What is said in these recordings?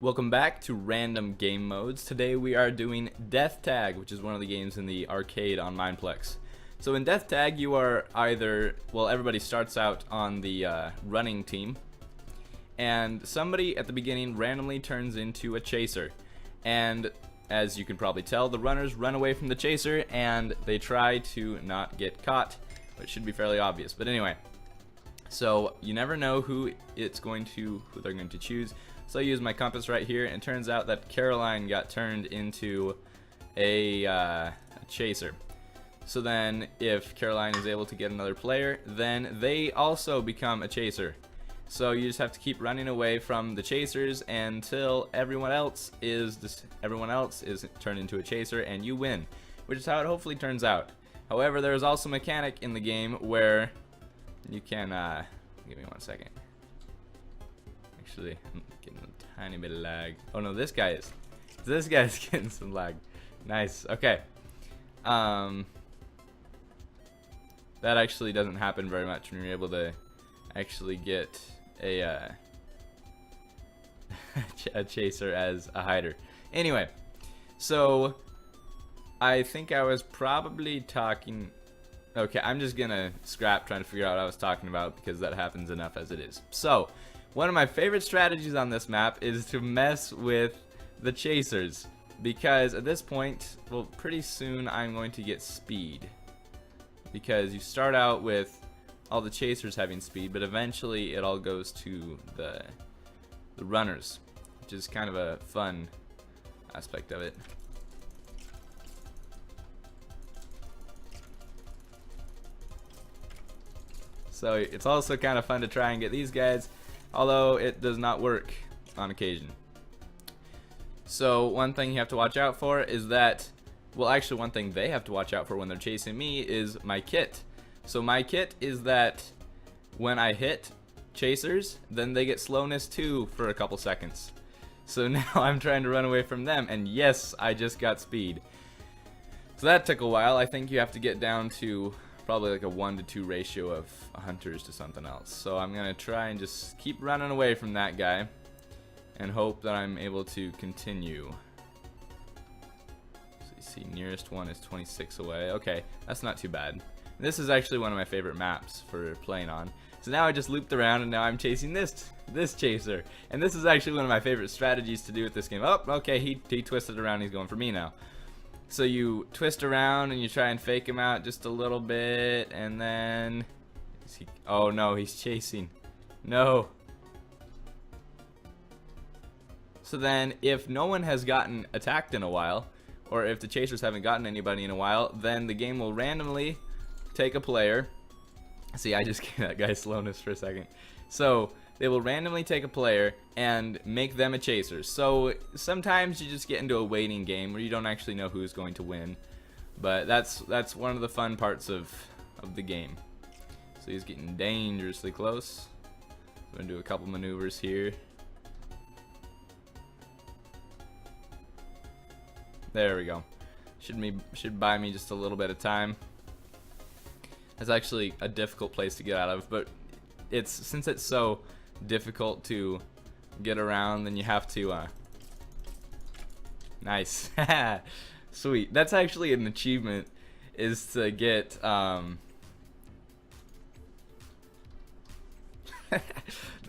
Welcome back to Random Game Modes. Today we are doing Death Tag, which is one of the games in the arcade on Mineplex. So in Death Tag you are either, well, everybody starts out on the running team, and somebody at the beginning randomly turns into a chaser. And as you can probably tell, the runners run away from the chaser and they try to not get caught, which should be fairly obvious. But anyway, so you never know who they're going to choose. So I use my compass right here, and it turns out that Caroline got turned into a chaser. So then if Caroline is able to get another player, then they also become a chaser. So you just have to keep running away from the chasers until everyone else is turned into a chaser and you win, which is how it hopefully turns out. However, there is also a mechanic in the game where you can give me 1 second. Actually, I'm getting a tiny bit of lag. Oh no, this guy's getting some lag. Nice. Okay. That actually doesn't happen very much when you're able to actually get a a chaser as a hider. Anyway, so I think I was probably talking. Okay, I'm just gonna scrap trying to figure out what I was talking about because that happens enough as it is. So one of my favorite strategies on this map is to mess with the chasers, because at this point, well, pretty soon I'm going to get speed, because you start out with all the chasers having speed, but eventually it all goes to the runners, which is kind of a fun aspect of it. So it's also kind of fun to try and get these guys, although it does not work on occasion. So one thing you have to watch out for is that, well, actually one thing they have to watch out for when they're chasing me is my kit. So my kit is that when I hit chasers, then they get slowness 2 for a couple seconds. So now I'm trying to run away from them, and yes, I just got speed. So that took a while. I think you have to get down to probably like a 1-to-2 ratio of hunters to something else. So I'm gonna try and just keep running away from that guy and hope that I'm able to continue. So you see, nearest one is 26 away. Okay, that's not too bad. This is actually one of my favorite maps for playing on. So now I just looped around and now I'm chasing this chaser. And this is actually one of my favorite strategies to do with this game. Oh, okay, he twisted around, he's going for me now. So you twist around and you try and fake him out just a little bit, and then oh no, he's chasing. No. So then if no one has gotten attacked in a while, or if the chasers haven't gotten anybody in a while, then the game will randomly take a player. See, I just gave that guy slowness for a second. So they will randomly take a player and make them a chaser. So sometimes you just get into a waiting game where you don't actually know who's going to win. But that's one of the fun parts of the game. So he's getting dangerously close. I'm going to do a couple maneuvers here. There we go. Should buy me just a little bit of time. That's actually a difficult place to get out of, but since it's so difficult to get around, then you have to nice. Sweet. That's actually an achievement, is to get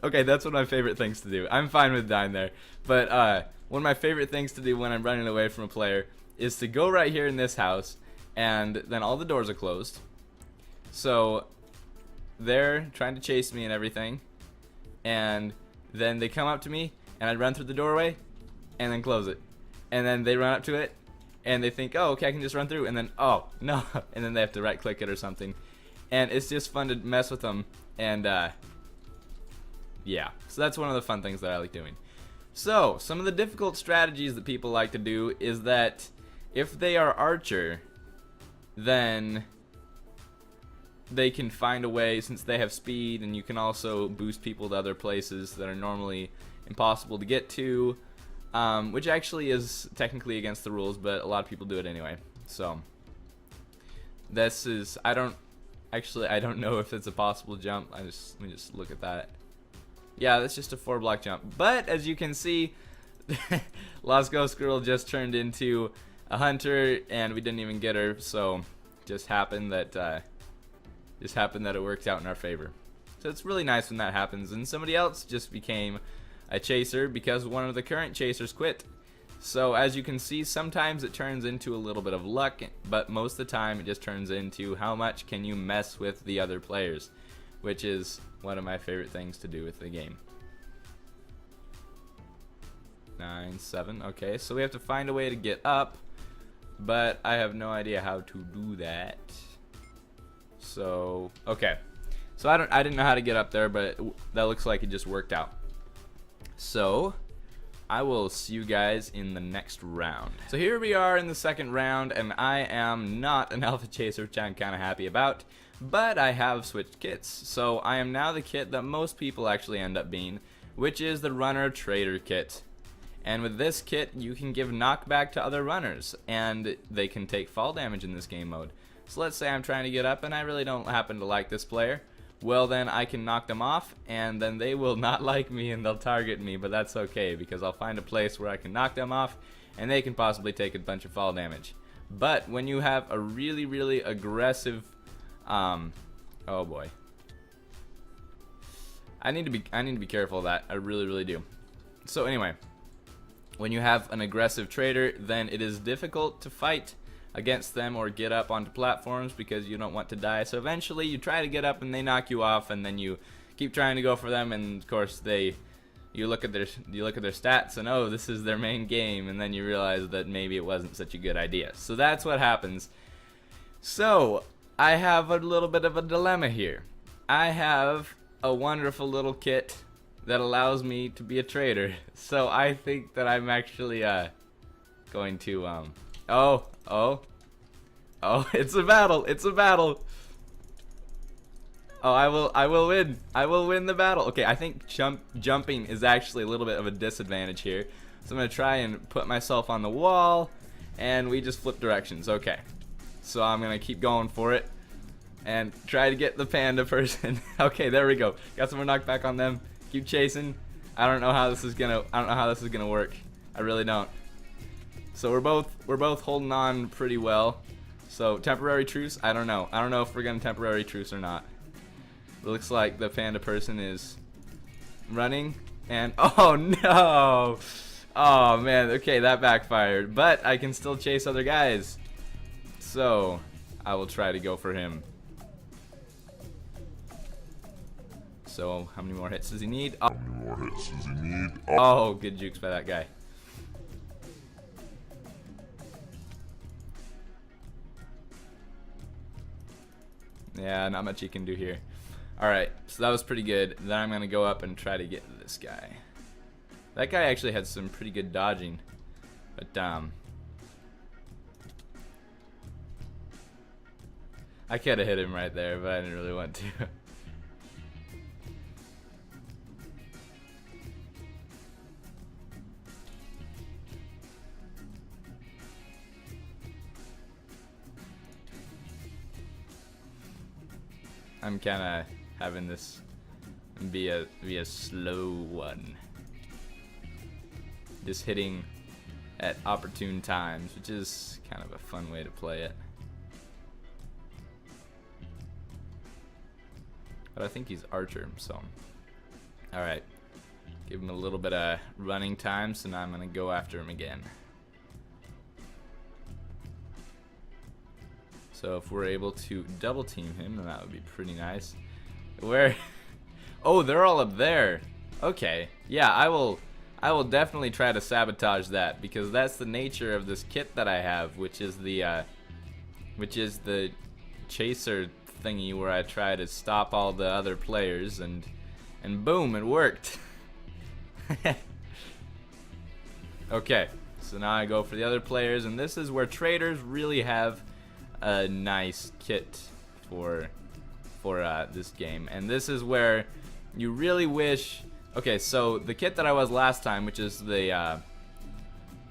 okay, that's one of my favorite things to do. I'm fine with dying there, but one of my favorite things to do when I'm running away from a player is to go right here in this house, and then all the doors are closed. So they're trying to chase me and everything, and then they come up to me and I run through the doorway and then close it, and then they run up to it and they think, oh, okay, I can just run through, and then, oh no, and then they have to right click it or something, and it's just fun to mess with them. And yeah, so that's one of the fun things that I like doing. So some of the difficult strategies that people like to do is that if they are archer, then they can find a way, since they have speed, and you can also boost people to other places that are normally impossible to get to, which actually is technically against the rules, but a lot of people do it anyway. So this is, I don't know if it's a possible jump. Let me just look at that. Yeah, that's just a 4-block jump. But as you can see, Lost Ghost Girl just turned into a hunter, and we didn't even get her, so just happened that it worked out in our favor. So it's really nice when that happens. And somebody else just became a chaser because one of the current chasers quit. So as you can see, sometimes it turns into a little bit of luck, but most of the time it just turns into how much can you mess with the other players, which is one of my favorite things to do with the game. 9-7. Okay, so we have to find a way to get up, but I have no idea how to do that. So okay, so I didn't know how to get up there, but that looks like it just worked out. So I will see you guys in the next round. So here we are in the second round, and I am not an alpha chaser, which I'm kind of happy about, but I have switched kits. So I am now the kit that most people actually end up being, which is the runner trader kit. And with this kit, you can give knockback to other runners, and they can take fall damage in this game mode. So let's say I'm trying to get up and I really don't happen to like this player. Well, then I can knock them off, and then they will not like me and they'll target me, but that's okay because I'll find a place where I can knock them off and they can possibly take a bunch of fall damage. But when you have a really, really aggressive, oh boy, I need to be careful of that. I really, really do. So anyway, when you have an aggressive trader, then it is difficult to fight against them or get up onto platforms because you don't want to die. So eventually you try to get up and they knock you off, and then you keep trying to go for them, and of course you look at their stats and oh, this is their main game, and then you realize that maybe it wasn't such a good idea. So that's what happens. So I have a little bit of a dilemma here. I have a wonderful little kit that allows me to be a trader. So I think that I'm actually going to oh, it's a battle. It's a battle. Oh, I will win. I will win the battle. Okay, I think jumping is actually a little bit of a disadvantage here. So I'm going to try and put myself on the wall, and we just flip directions. Okay. So I'm going to keep going for it and try to get the panda person. Okay, there we go. Got some more knockback on them. Keep chasing. I don't know how this is going to work. I really don't. So we're both holding on pretty well. So temporary truce, I don't know. I don't know if we're gonna temporary truce or not. It looks like the panda person is running, and oh no! Oh man, okay, that backfired. But I can still chase other guys. So I will try to go for him. So how many more hits does he need? Oh, oh, good jukes by that guy. Yeah, not much he can do here. Alright, so that was pretty good. Then I'm going to go up and try to get this guy. That guy actually had some pretty good dodging. But, I could have hit him right there, but I didn't really want to. I'm kind of having this be a slow one. Just hitting at opportune times, which is kind of a fun way to play it. But I think he's archer, so. Alright. Give him a little bit of running time, so now I'm going to go after him again. So if we're able to double team him, then that would be pretty nice. Where? Oh, they're all up there. Okay. Yeah, I will definitely try to sabotage that, because that's the nature of this kit that I have, which is the chaser thingy where I try to stop all the other players, and boom, it worked. Okay. So now I go for the other players, and this is where traders really have a nice kit for this game, and this is where you really wish. Okay, so the kit that I was last time, which is the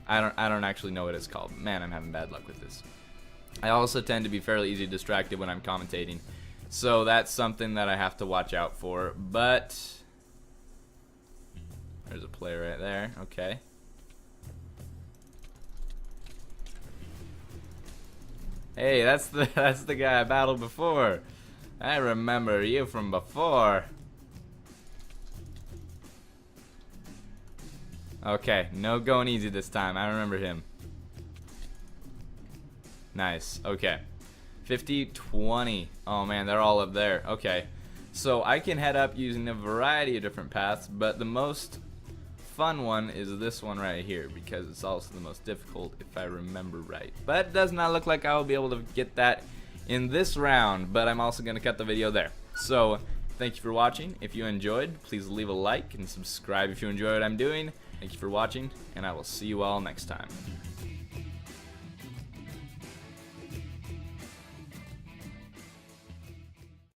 I don't actually know what it's called. Man, I'm having bad luck with this. I also tend to be fairly easy distracted when I'm commentating, so that's something that I have to watch out for. But there's a player right there. Okay, Hey, that's the guy I battled before. I remember you from before. Okay, no going easy this time. I remember him. Nice. Okay. 50, 20. Oh man, they're all up there. Okay. So I can head up using a variety of different paths, but the most fun one is this one right here because it's also the most difficult if I remember right. But it does not look like I will be able to get that in this round, but I'm also going to cut the video there. So thank you for watching. If you enjoyed, please leave a like and subscribe if you enjoy what I'm doing. Thank you for watching, and I will see you all next time.